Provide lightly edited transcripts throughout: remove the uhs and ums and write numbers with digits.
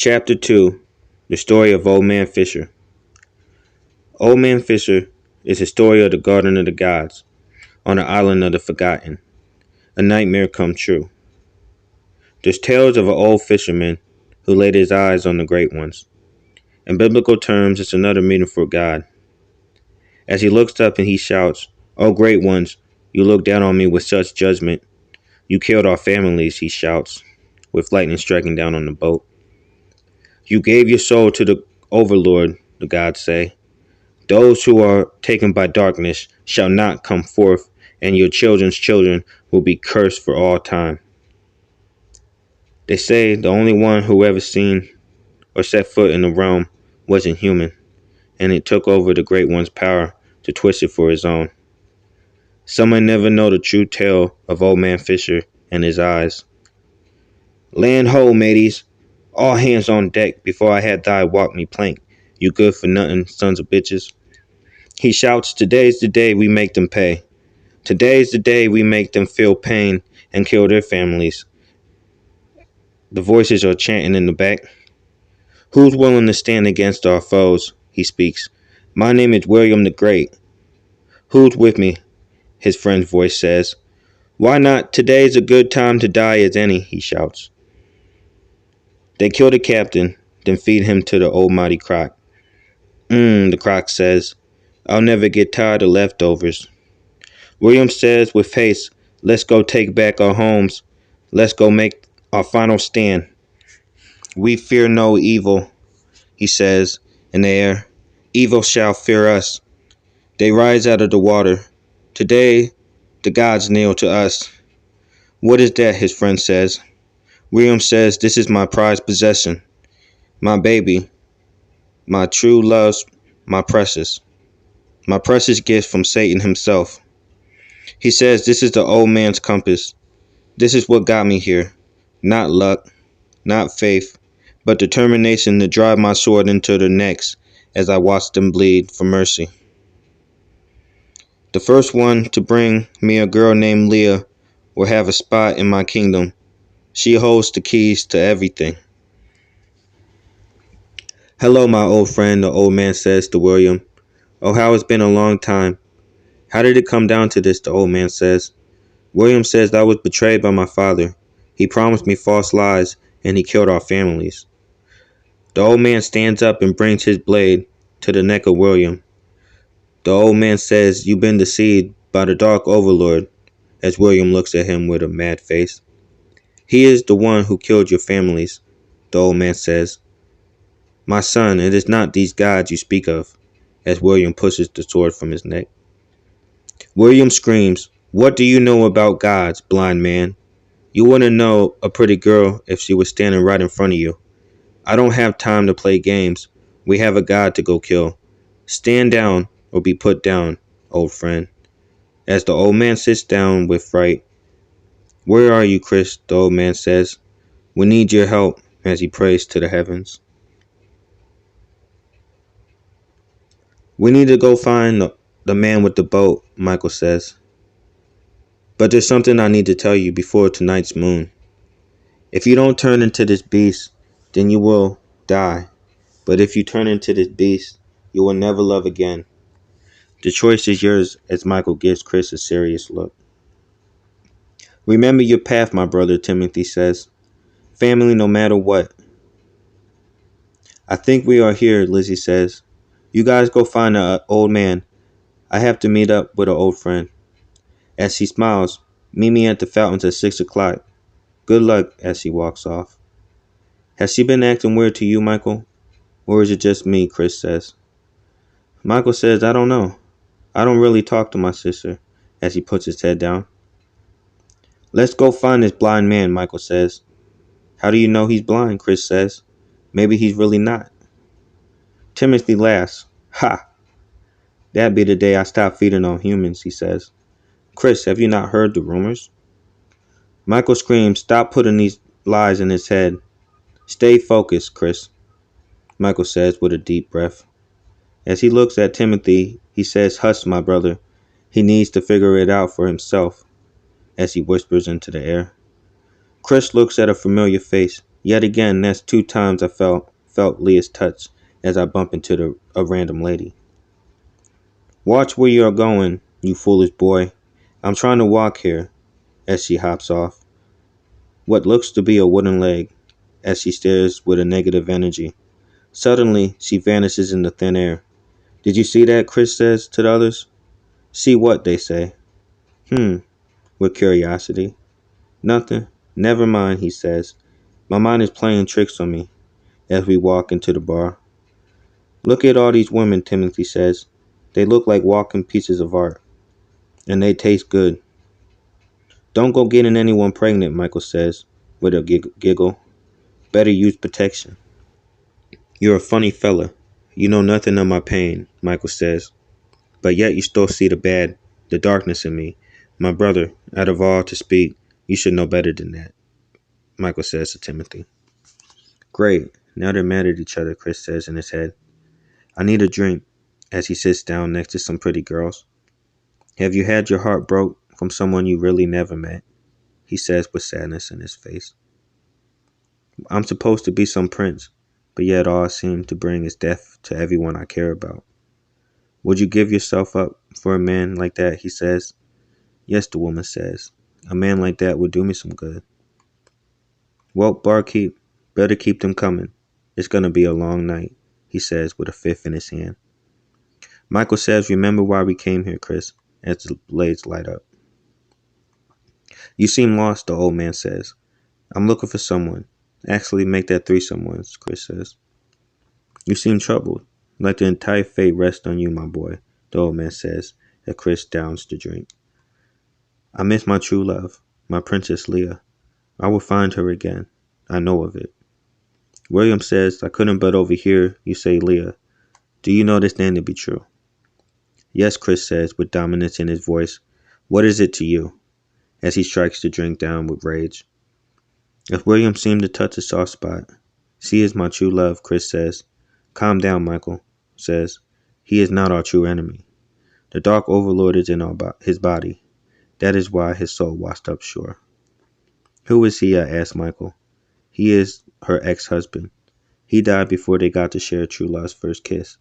Chapter 2. The Story of Old Man Fisher. Old Man Fisher is the story of the Garden of the Gods on the island of the Forgotten, a nightmare come true. There's tales of an old fisherman who laid his eyes on the great ones. In biblical terms, it's another meaning for God. As he looks up and he shouts, "O great ones, you look down on me with such judgment. You killed our families," he shouts, with lightning striking down on the boat. "You gave your soul to the overlord," the gods say. "Those who are taken by darkness shall not come forth, and your children's children will be cursed for all time." They say the only one who ever seen or set foot in the realm wasn't human, and it took over the Great One's power to twist it for his own. Some may never know the true tale of Old Man Fisher and his eyes. "Land ho, mateys! All hands on deck before I had thy walk me plank, you good for nothing sons of bitches." He shouts, "Today's the day we make them pay. Today's the day we make them feel pain and kill their families." The voices are chanting in the back. "Who's willing to stand against our foes?" he speaks. "My name is William the Great." "Who's with me?" his friend's voice says. "Why not? Today's a good time to die as any," he shouts. They kill the captain, then feed him to the almighty croc. The croc says, "I'll never get tired of leftovers." William says with haste, "Let's go take back our homes. Let's go make our final stand. We fear no evil," he says in the air. "Evil shall fear us." They rise out of the water. "Today, the gods kneel to us." "What is that?" his friend says. William says, "This is my prized possession. My baby. My true love. My precious. My precious gift from Satan himself." He says, "This is the old man's compass. This is what got me here. Not luck, not faith, but determination to drive my sword into their necks as I watch them bleed for mercy. The first one to bring me a girl named Leigh will have a spot in my kingdom. She holds the keys to everything." "Hello, my old friend," the old man says to William. "Oh, how it's been a long time." "How did it come down to this?" the old man says. William says, "I was betrayed by my father. He promised me false lies, and he killed our families." The old man stands up and brings his blade to the neck of William. The old man says, "You've been deceived by the dark overlord," as William looks at him with a mad face. "He is the one who killed your families," the old man says. "My son, it is not these gods you speak of," as William pushes the sword from his neck. William screams, "What do you know about gods, blind man? You wouldn't know a pretty girl if she was standing right in front of you. I don't have time to play games. We have a god to go kill. Stand down or be put down, old friend." As the old man sits down with fright. "Where are you, Chris?" the old man says. "We need your help," as he prays to the heavens. "We need to go find the man with the boat," Michael says. "But there's something I need to tell you before tonight's moon. If you don't turn into this beast, then you will die. But if you turn into this beast, you will never love again. The choice is yours," as Michael gives Chris a serious look. "Remember your path, my brother," Timothy says. "Family no matter what." "I think we are here," Lizzie says. "You guys go find the old man. I have to meet up with an old friend." As he smiles, "Meet me at the fountains at 6 o'clock. Good luck," as he walks off. "Has she been acting weird to you, Michael? Or is it just me?" Chris says. Michael says, "I don't know. I don't really talk to my sister," as he puts his head down. "Let's go find this blind man," Michael says. "How do you know he's blind?" Chris says. "Maybe he's really not." Timothy laughs. "Ha! That'd be the day I stop feeding on humans," he says. "Chris, have you not heard the rumors?" Michael screams, "Stop putting these lies in his head. Stay focused, Chris," Michael says with a deep breath. As he looks at Timothy, he says, "Hush, my brother. He needs to figure it out for himself," as he whispers into the air. Chris looks at a familiar face. Yet again, that's 2 times I felt Leah's touch as I bump into a random lady. Watch where you're going, you foolish boy. I'm trying to walk here, as she hops off. What looks to be a wooden leg, as she stares with a negative energy. Suddenly, she vanishes into thin air. Did you see that? Chris says to the others. See what? They say. Hmm, with curiosity. Nothing. Never mind, he says. My mind is playing tricks on me as we walk into the bar. Look at all these women, Timothy says. They look like walking pieces of art. And they taste good. Don't go getting anyone pregnant, Michael says, with a giggle. Better use protection. You're a funny fella. You know nothing of my pain, Michael says. But yet you still see the darkness in me. My brother, out of all to speak, you should know better than that, Michael says to Timothy. Great. Now they're mad at each other, Chris says in his head. I need a drink, as he sits down next to some pretty girls. Have you had your heart broke from someone you really never met? He says with sadness in his face. I'm supposed to be some prince, but yet all I seem to bring is death to everyone I care about. Would you give yourself up for a man like that? He says. Yes, the woman says. A man like that would do me some good. Well, barkeep, better keep them coming. It's going to be a long night, he says with a fifth in his hand. Michael says, remember why we came here, Chris, as the blades light up. You seem lost, the old man says. I'm looking for someone. Actually, make that 3 someones, Chris says. You seem troubled, like the entire fate rests on you, my boy, the old man says, as Chris downs the drink. I miss my true love, my Princess Leah. I will find her again. I know of it. William says, I couldn't but overhear you say Leah. Do you know this name to be true? Yes, Chris says, with dominance in his voice. What is it to you? As he strikes the drink down with rage. If William seemed to touch a soft spot, she is my true love, Chris says. Calm down, Michael says. He is not our true enemy. The Dark Overlord is in his body. That is why his soul washed up shore. Who is he? I asked Michael. He is her ex-husband. He died before they got to share true love's first kiss.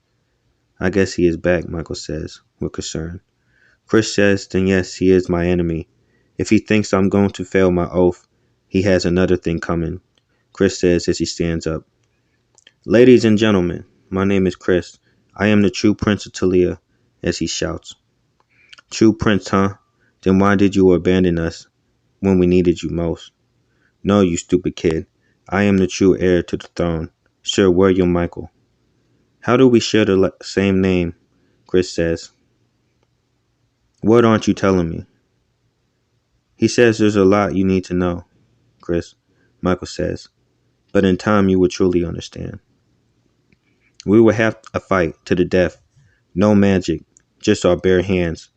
I guess he is back, Michael says, with concern. Chris says, then yes, he is my enemy. If he thinks I'm going to fail my oath, he has another thing coming, Chris says as he stands up. Ladies and gentlemen, my name is Chris. I am the true Prince of Talia, as he shouts. True Prince, huh? Then why did you abandon us when we needed you most? No, you stupid kid. I am the true heir to the throne, Sir William Michael. How do we share the same name? Chris says. What aren't you telling me? He says there's a lot you need to know, Chris, Michael says. But in time you will truly understand. We will have a fight to the death. No magic, just our bare hands.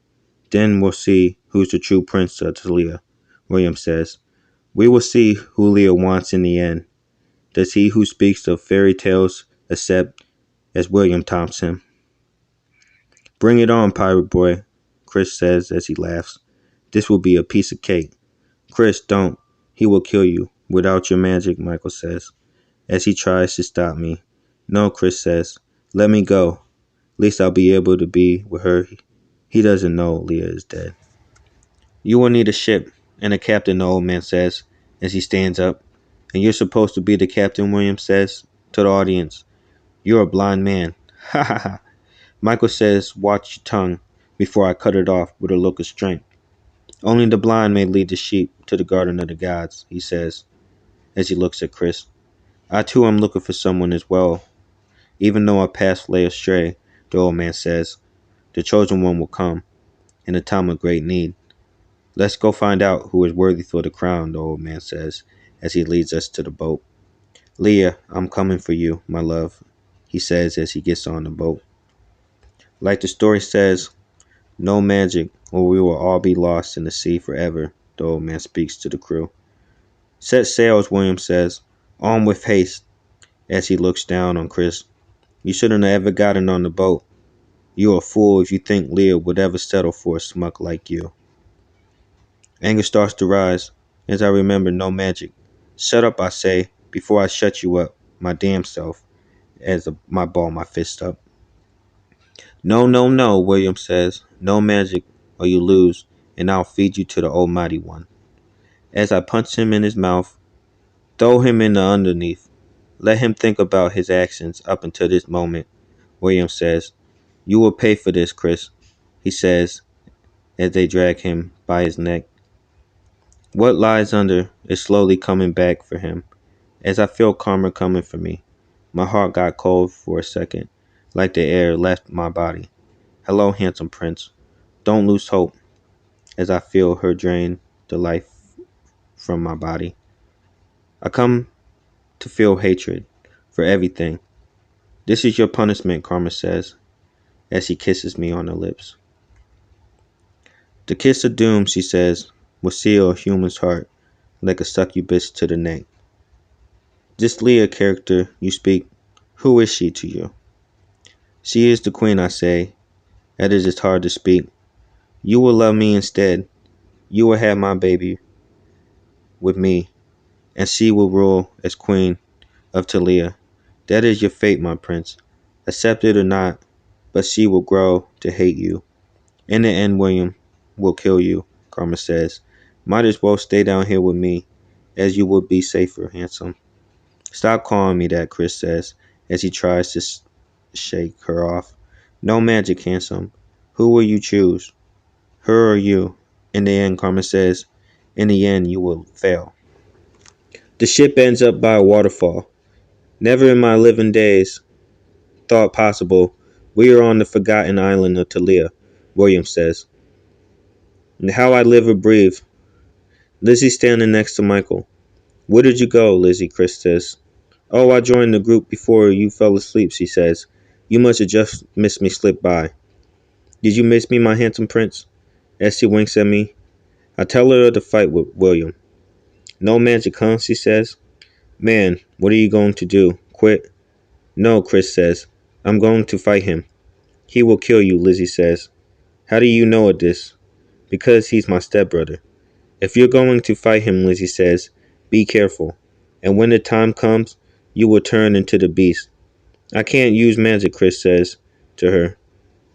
Then we'll see who's the true prince of Talia, William says. We will see who Leah wants in the end. Does he who speaks of fairy tales accept as William Thompson? Bring it on, pirate boy, Chris says as he laughs. This will be a piece of cake. Chris, don't. He will kill you. Without your magic, Michael says, as he tries to stop me. No, Chris says. Let me go. At least I'll be able to be with her. He doesn't know Leah is dead. You will need a ship and a captain, the old man says, as he stands up. And you're supposed to be the captain, William says to the audience. You're a blind man. Ha ha ha. Michael says, watch your tongue before I cut it off with a look of strength. Only the blind may lead the sheep to the garden of the gods, he says, as he looks at Chris. I too am looking for someone as well. Even though our paths lay astray, the old man says, the chosen one will come in a time of great need. Let's go find out who is worthy for the crown, the old man says, as he leads us to the boat. Leah, I'm coming for you, my love, he says as he gets on the boat. Like the story says, no magic, or we will all be lost in the sea forever, the old man speaks to the crew. Set sails, William says. On with haste, as he looks down on Chris. You shouldn't have ever gotten on the boat. You're a fool if you think Leah would ever settle for a smuck like you. Anger starts to rise, as I remember no magic. Shut up, I say, before I shut you up, my damn self, my ball my fist up. No, no, no, William says. No magic, or you lose, and I'll feed you to the Almighty One. As I punch him in his mouth, throw him in the underneath. Let him think about his actions up until this moment, William says. You will pay for this, Chris, he says as they drag him by his neck. What lies under is slowly coming back for him. As I feel calmer coming for me, my heart got cold for a second, like the air left my body. Hello, handsome prince. Don't lose hope, as I feel her drain the life from my body. I come to feel hatred for everything. This is your punishment, Karma says, as she kisses me on the lips. The kiss of doom, she says, will seal a human's heart like a succubus to the neck. This Leah character you speak, who is she to you? She is the queen, I say. That is hard to speak. You will love me instead. You will have my baby with me, and she will rule as queen of Talia. That is your fate, my prince. Accept it or not, but she will grow to hate you. In the end, William will kill you, Karma says. Might as well stay down here with me, as you would be safer, handsome. Stop calling me that, Chris says, as he tries to shake her off. No magic, handsome. Who will you choose? Her or you? In the end, Karma says, in the end, you will fail. The ship ends up by a waterfall. Never in my living days thought possible we are on the forgotten island of Talia, William says. And how I live or breathe. Lizzie's standing next to Michael. Where did you go, Lizzie? Chris says. Oh, I joined the group before you fell asleep, she says. You must have just missed me slip by. Did you miss me, my handsome prince? As she winks at me. I tell her to fight with William. No magic, huh? She says. Man, what are you going to do? Quit? No, Chris says. I'm going to fight him. He will kill you, Lizzie says. How do you know of this? Because he's my stepbrother. If you're going to fight him, Lizzie says, be careful. And when the time comes, you will turn into the beast. I can't use magic, Chris says to her.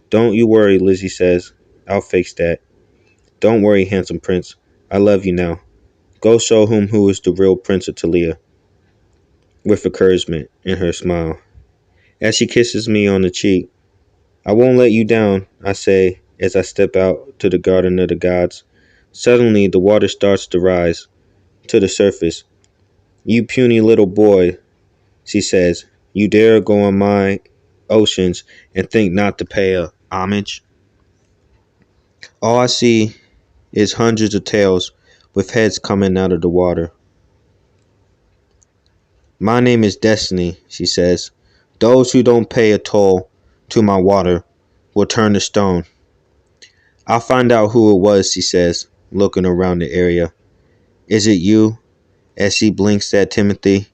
Don't you worry, Lizzie says. I'll fix that. Don't worry, handsome prince. I love you now. Go show him who is the real Prince of Talia. With encouragement in her smile. As she kisses me on the cheek, I won't let you down, I say as I step out to the garden of the gods. Suddenly, the water starts to rise to the surface. You puny little boy, she says, you dare go on my oceans and think not to pay homage? All I see is hundreds of tails with heads coming out of the water. My name is Destiny, she says. Those who don't pay a toll to my water will turn to stone. I'll find out who it was, she says, looking around the area. Is it you? As she blinks at Timothy.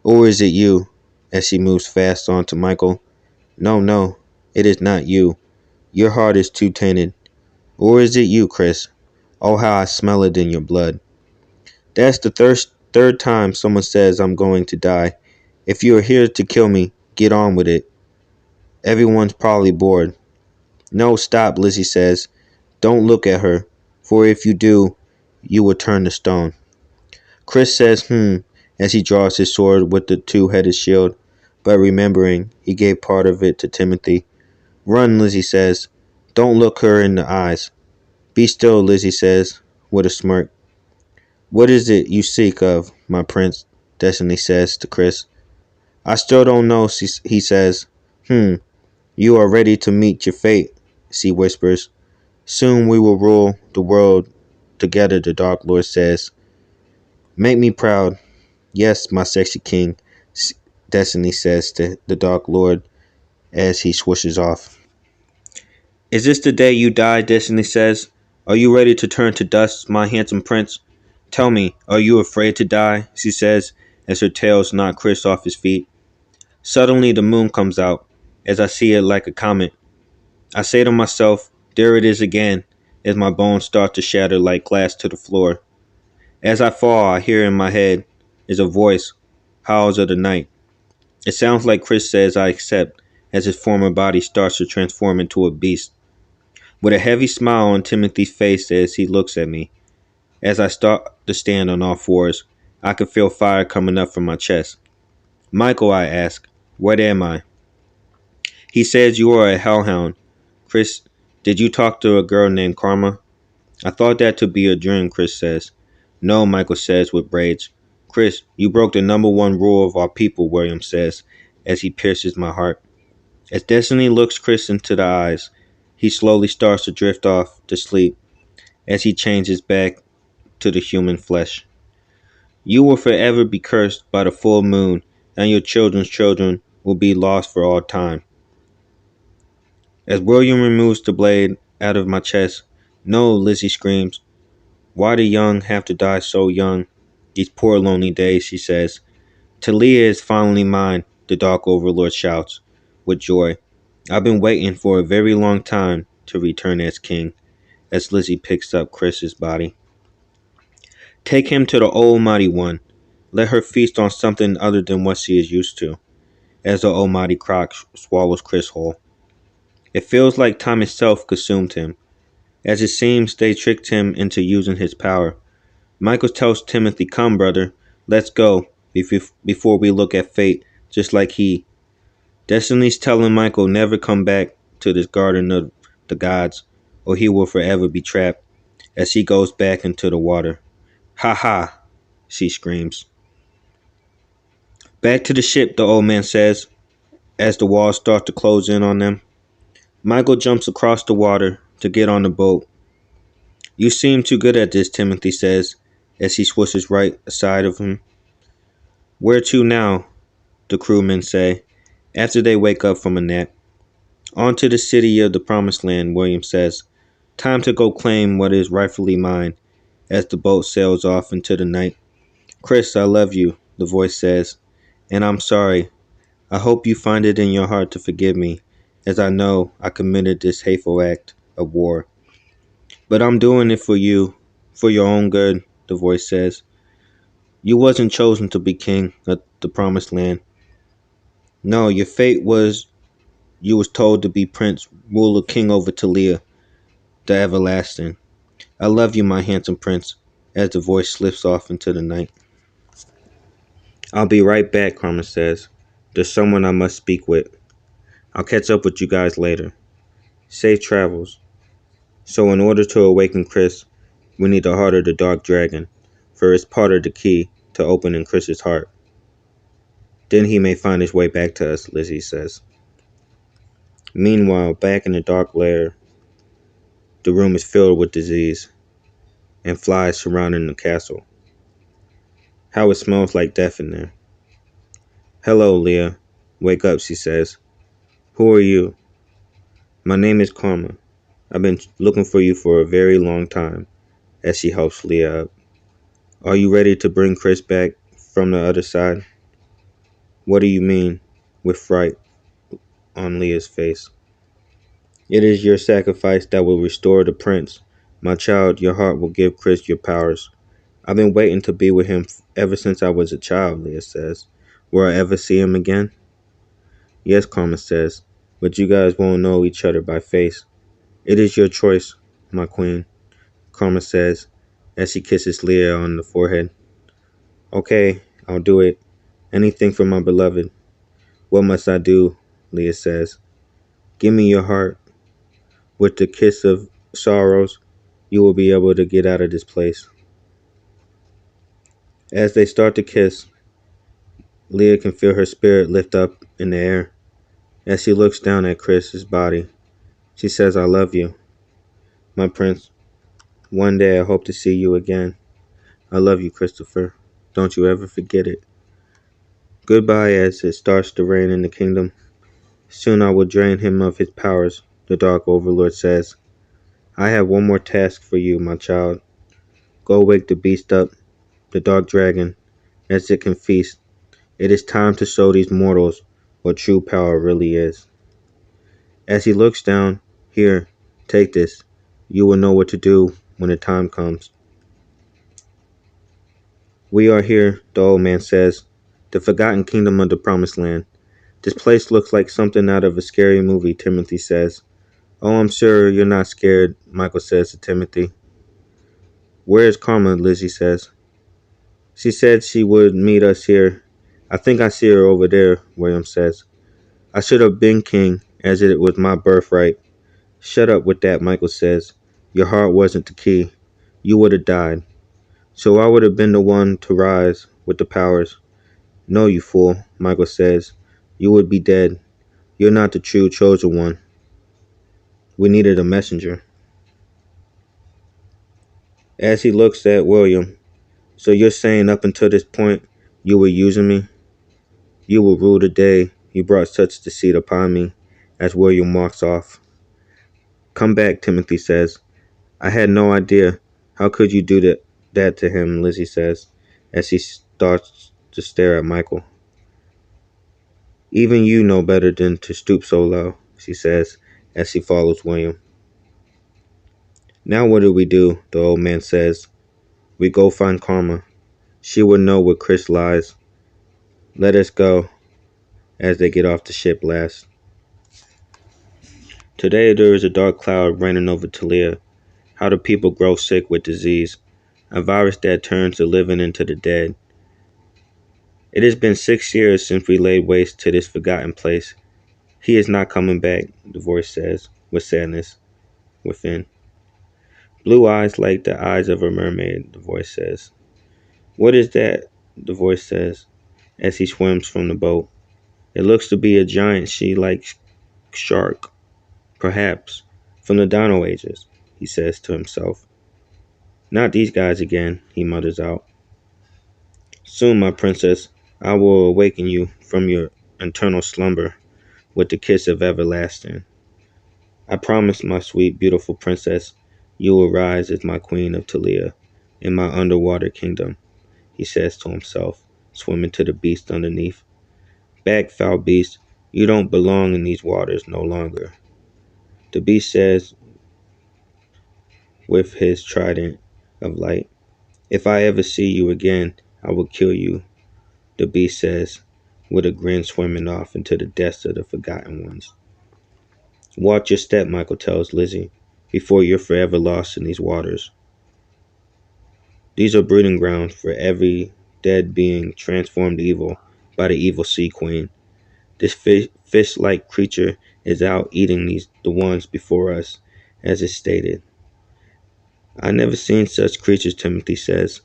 Or is it you? As she moves fast on to Michael. No, no, it is not you. Your heart is too tainted. Or is it you, Chris? Oh, how I smell it in your blood. That's the third time someone says I'm going to die. If you are here to kill me, get on with it. Everyone's probably bored. No, stop, Lizzie says. Don't look at her, for if you do, you will turn to stone. Chris says, as he draws his sword with the two-headed shield, but remembering, he gave part of it to Timothy. Run, Lizzie says. Don't look her in the eyes. Be still, Lizzie says, with a smirk. What is it you seek of, my prince? Destiny says to Chris. I still don't know, he says. You are ready to meet your fate, she whispers. Soon we will rule the world together, the Dark Lord says. Make me proud. Yes, my sexy king, Destiny says to the Dark Lord as he swishes off. Is this the day you die, Destiny says. Are you ready to turn to dust, my handsome prince? Tell me, are you afraid to die? She says as her tails knock Chris off his feet. Suddenly the moon comes out as I see it like a comet. I say to myself, there it is again, as my bones start to shatter like glass to the floor. As I fall, I hear in my head is a voice. howls of the night. It sounds like Chris says I accept as his former body starts to transform into a beast. With a heavy smile on Timothy's face as he looks at me, as I start to stand on all fours, I can feel fire coming up from my chest. Michael, I ask, what am I? He says you are a hellhound. Chris, did you talk to a girl named Karma? I thought that to be a dream, Chris says. No, Michael says with rage. Chris, you broke the number one rule of our people, William says, as he pierces my heart. As Destiny looks Chris into the eyes, he slowly starts to drift off to sleep as he changes back to the human flesh. You will forever be cursed by the full moon, and your children's children will be lost for all time. As William removes the blade out of my chest, no, Lizzie screams. Why do young have to die so young? These poor lonely days, she says. Talia is finally mine, the Dark Overlord shouts, with joy. I've been waiting for a very long time to return as king, as Lizzie picks up Chris's body. Take him to the Almighty One. Let her feast on something other than what she is used to, as the Almighty Croc swallows Chris whole. It feels like time itself consumed him, as it seems they tricked him into using his power. Michael tells Timothy, come, brother, let's go, before we look at fate, just like he. Destiny's telling Michael never come back to this garden of the gods, or he will forever be trapped, as he goes back into the water. Ha ha, she screams. Back to the ship, the old man says, as the walls start to close in on them. Michael jumps across the water to get on the boat. You seem too good at this, Timothy says, as he swishes right aside of him. Where to now? The crewmen say, after they wake up from a nap. On to the city of the promised land, William says. Time to go claim what is rightfully mine, as the boat sails off into the night. Chris, I love you, the voice says, and I'm sorry. I hope you find it in your heart to forgive me, as I know I committed this hateful act of war. But I'm doing it for your own good, the voice says. You wasn't chosen to be king of the promised land. No, your fate was you was told to be prince, ruler, king over Talia, the EverLasting. I love you, my handsome prince, as the voice slips off into the night. I'll be right back, Karma says. There's someone I must speak with. I'll catch up with you guys later. Safe travels. So in order to awaken Chris, we need the heart of the dark dragon, for it's part of the key to opening Chris's heart. Then he may find his way back to us, Lizzie says. Meanwhile, back in the dark lair, the room is filled with disease, and flies surrounding the castle. How it smells like death in there. Hello, Leah. Wake up, she says. Who are you? My name is Karma. I've been looking for you for a very long time, as she helps Leah up. Are you ready to bring Chris back from the other side? What do you mean? With fright on Leah's face. It is your sacrifice that will restore the prince. My child, your heart will give Chris your powers. I've been waiting to be with him ever since I was a child, Leah says. Will I ever see him again? Yes, Karma says, but you guys won't know each other by face. It is your choice, my queen, Karma says, as she kisses Leah on the forehead. Okay, I'll do it. Anything for my beloved. What must I do? Leah says. Give me your heart. With the kiss of sorrows, you will be able to get out of this place. As they start to kiss, Leah can feel her spirit lift up in the air. As she looks down at Chris's body, she says, I love you, my prince. One day I hope to see you again. I love you, Christopher. Don't you ever forget it. Goodbye as it starts to rain in the kingdom. Soon I will drain him of his powers, the Dark Overlord says. I have one more task for you, my child. Go wake the beast up, the dark dragon, as it can feast. It is time to show these mortals what true power really is. As he looks down, here, take this. You will know what to do when the time comes. We are here, the old man says. The forgotten kingdom of the promised land. This place looks like something out of a scary movie, Timothy says. Oh, I'm sure you're not scared, Michael says to Timothy. Where is Karma? Lizzie says. She said she would meet us here. I think I see her over there, William says. I should have been king, as it was my birthright. Shut up with that, Michael says. Your heart wasn't the key. You would have died. So I would have been the one to rise with the powers. No, you fool, Michael says. You would be dead. You're not the true chosen one. We needed a messenger. As he looks at William, so you're saying up until this point you were using me? You will rue the day you brought such deceit upon me, as William walks off. Come back, Timothy says. I had no idea. How could you do that to him, Lizzie says, as he starts to stare at Michael. Even you know better than to stoop so low, she says, as she follows William. Now what do we do? The old man says. We go find Karma. She will know where Chris lies. Let us go, as they get off the ship last. Today there is a dark cloud raining over Talia. How the people grow sick with disease, a virus that turns the living into the dead. It has been 6 years since we laid waste to this forgotten place. He is not coming back, the voice says, with sadness within. Blue eyes like the eyes of a mermaid, the voice says. What is that? The voice says, as he swims from the boat. It looks to be a giant sea-like shark, perhaps, from the Dino Ages, he says to himself. Not these guys again, he mutters out. Soon, my princess, I will awaken you from your eternal slumber with the kiss of everlasting. I promise, my sweet, beautiful princess, you will rise as my queen of Talia in my underwater kingdom, he says to himself, swimming to the beast underneath. Back, foul beast, you don't belong in these waters no longer. The beast says with his trident of light, if I ever see you again, I will kill you, the beast says, with a grin swimming off into the depths of the forgotten ones. Watch your step, Michael tells Lizzie, before you're forever lost in these waters. These are breeding grounds for every dead being transformed evil by the evil sea queen. This fish-like creature is out eating the ones before us, as is stated. I never seen such creatures, Timothy says.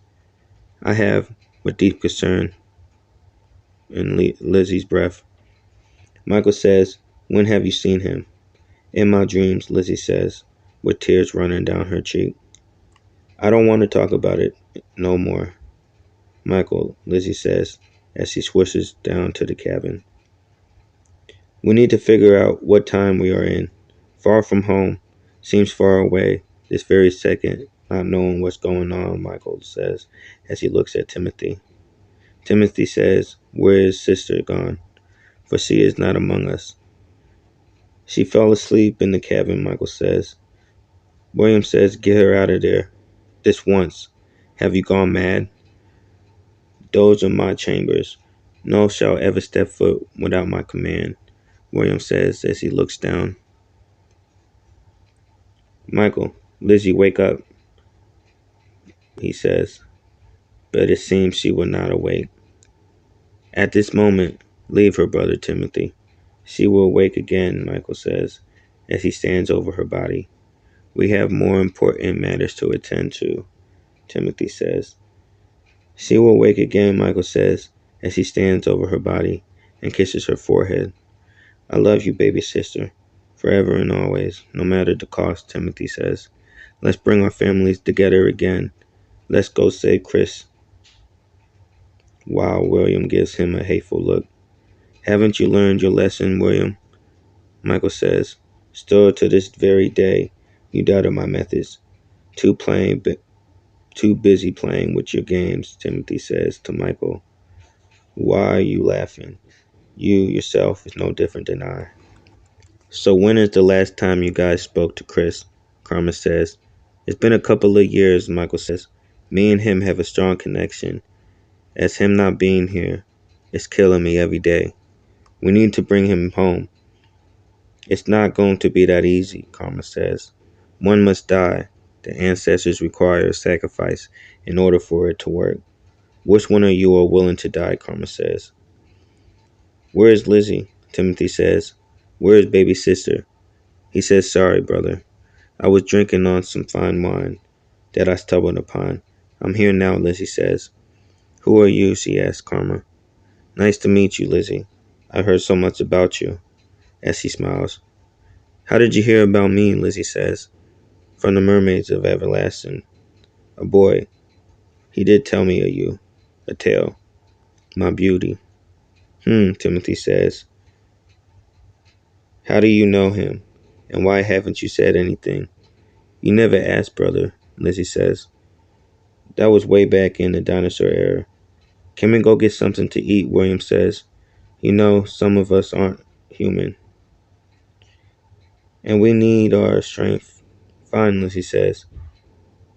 I have, with deep concern in Lizzie's breath. Michael says, when have you seen him? In my dreams, Lizzie says, with tears running down her cheek. I don't want to talk about it no more, Michael, Lizzie says, as she swishes down to the cabin. We need to figure out what time we are in. Far from home. Seems far away, this very second, not knowing what's going on, Michael says, as he looks at Timothy. Timothy says, where is sister gone? For she is not among us. She fell asleep in the cabin, Michael says. William says, get her out of there. This once. Have you gone mad? Those are my chambers. No shall ever step foot without my command, William says as he looks down. Michael, Lizzie, wake up, he says, but it seems she will not awake. At this moment, leave her, brother Timothy. She will awake again, Michael says, as he stands over her body. We have more important matters to attend to, Timothy says. She will awake again, Michael says, as he stands over her body and kisses her forehead. I love you, baby sister, forever and always, no matter the cost, Timothy says. Let's bring our families together again. Let's go save Chris. Wow, William gives him a hateful look. Haven't you learned your lesson, William? Michael says. Still to this very day, you doubted my methods. Too busy playing with your games, Timothy says to Michael. Why are you laughing? You yourself is no different than I. So when is the last time you guys spoke to Chris? Karma says. It's been a couple of years, Michael says. Me and him have a strong connection. As him not being here, It's killing me every day. We need to bring him home. It's not going to be that easy, Karma says. One must die. The ancestors require a sacrifice in order for it to work. Which one of you are willing to die, Karma says. Where is Lizzie? Timothy says. Where is baby sister? He says, sorry, brother. I was drinking on some fine wine that I stumbled upon. I'm here now, Lizzie says. Who are you? She asks Karma. Nice to meet you, Lizzie. I've heard so much about you, as he smiles. How did you hear about me? Lizzie says. From the mermaids of EverLasting. A boy. He did tell me of you. A tale. My beauty. Timothy says. How do you know him? And why haven't you said anything? You never asked, brother, Lizzie says. That was way back in the dinosaur era. Can we go get something to eat? William says. You know, some of us aren't human. And we need our strength. Fine, Lizzie says.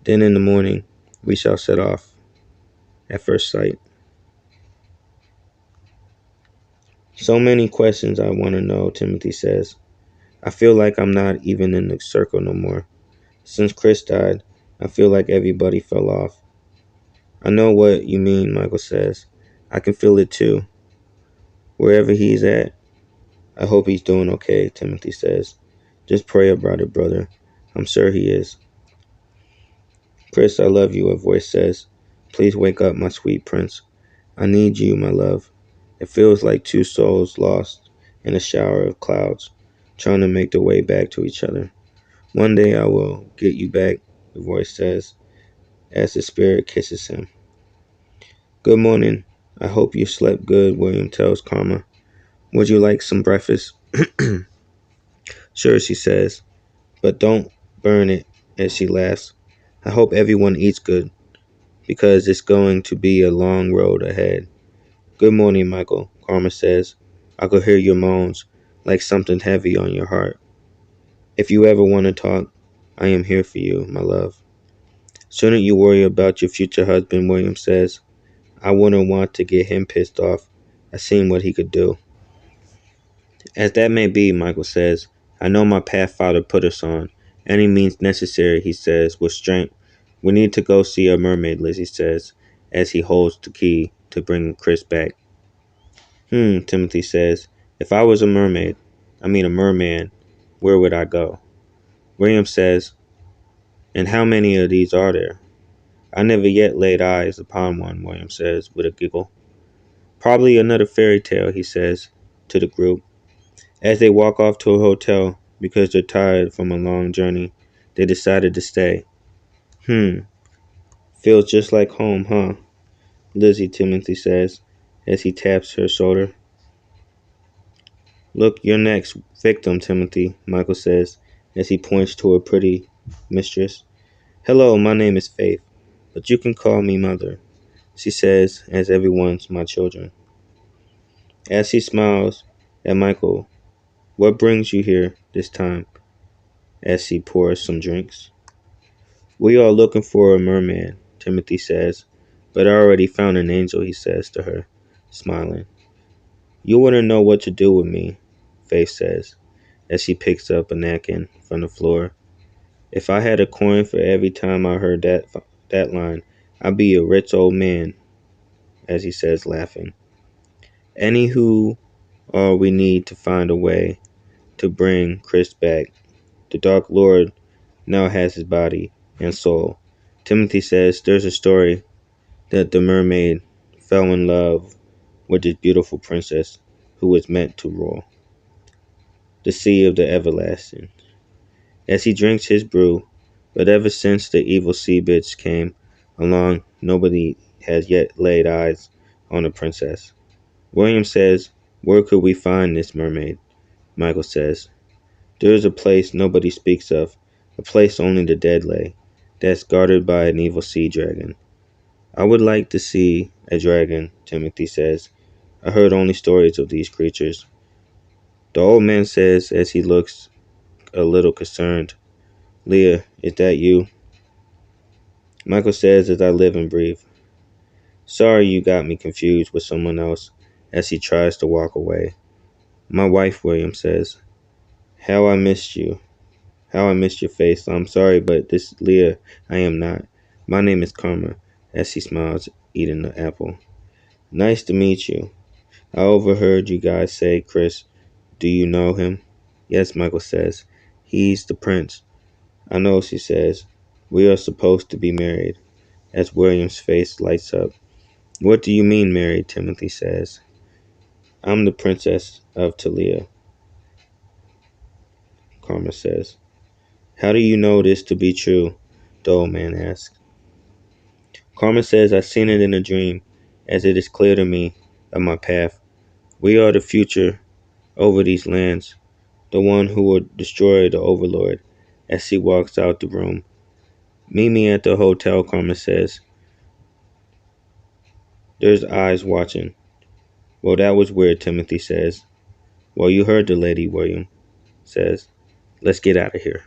Then in the morning, we shall set off. At first sight. So many questions I want to know, Timothy says. I feel like I'm not even in the circle no more. Since Chris died, I feel like everybody fell off. I know what you mean, Michael says. I can feel it too. Wherever he's at, I hope he's doing okay, Timothy says. Just pray about it, brother. I'm sure he is. Chris, I love you, a voice says. Please wake up, my sweet prince. I need you, my love. It feels like two souls lost in a shower of clouds, trying to make their way back to each other. One day I will get you back, the voice says, as the spirit kisses him. Good morning. I hope you slept good, William tells Karma. Would you like some breakfast? Sure, she says, but don't burn it, as she laughs. I hope everyone eats good, because it's going to be a long road ahead. Good morning, Michael, Karma says. I could hear your moans, like something heavy on your heart. If you ever want to talk, I am here for you, my love. Shouldn't you worry about your future husband, William says. I wouldn't want to get him pissed off. I seen what he could do. As that may be, Michael says, I know my pathfather put us on. Any means necessary, he says, with strength. We need to go see a mermaid, Lizzie says, as he holds the key to bring Chris back. Timothy says, if I was a merman, where would I go? William says, and how many of these are there? I never yet laid eyes upon one, William says, with a giggle. Probably another fairy tale, he says, to the group. As they walk off to a hotel, because they're tired from a long journey, they decided to stay. Feels just like home, huh? Lizzie, Timothy says, as he taps her shoulder. Look, your next victim, Timothy, Michael says, as he points to a pretty mistress. Hello, my name is Faith, but you can call me Mother, she says, as everyone's my children. As she smiles at Michael, what brings you here this time? As she pours some drinks. We are looking for a merman, Timothy says, but I already found an angel, he says to her, smiling. You wouldn't know what to do with me, Faith says, as she picks up a napkin from the floor. If I had a coin for every time I heard that line, I'd be a rich old man, as he says, laughing. Anywho, all we need to find a way to bring Chris back. The Dark Lord now has his body and soul. Timothy says there's a story that the mermaid fell in love with this beautiful princess who was meant to rule the sea of the everlasting. As he drinks his brew, but ever since the evil sea bitch came along, nobody has yet laid eyes on the princess. William says, where could we find this mermaid? Michael says, there is a place nobody speaks of, a place only the dead lay, that's guarded by an evil sea dragon. I would like to see a dragon, Timothy says. I heard only stories of these creatures. The old man says as he looks a little concerned, Leah, is that you? Michael says as I live and breathe. Sorry you got me confused with someone else. as he tries to walk away. My wife, William says. How I missed you. How I missed your face. I'm sorry, but this is Leah. I am not. My name is Karma, as he smiles, eating the apple. Nice to meet you. I overheard you guys say, Chris, do you know him? Yes, Michael says. He's the prince. I know, she says. We are supposed to be married, as William's face lights up. What do you mean married? Timothy says. I'm the princess of Talia, Karma says. How do you know this to be true? The old man asks. Karma says I've seen it in a dream, as it is clear to me of my path. We are the future over these lands, the one who will destroy the overlord, as he walks out the room. Meet me at the hotel, Karma says. There's eyes watching. Well, that was weird, Timothy says. Well, you heard the lady, William says. Let's get out of here.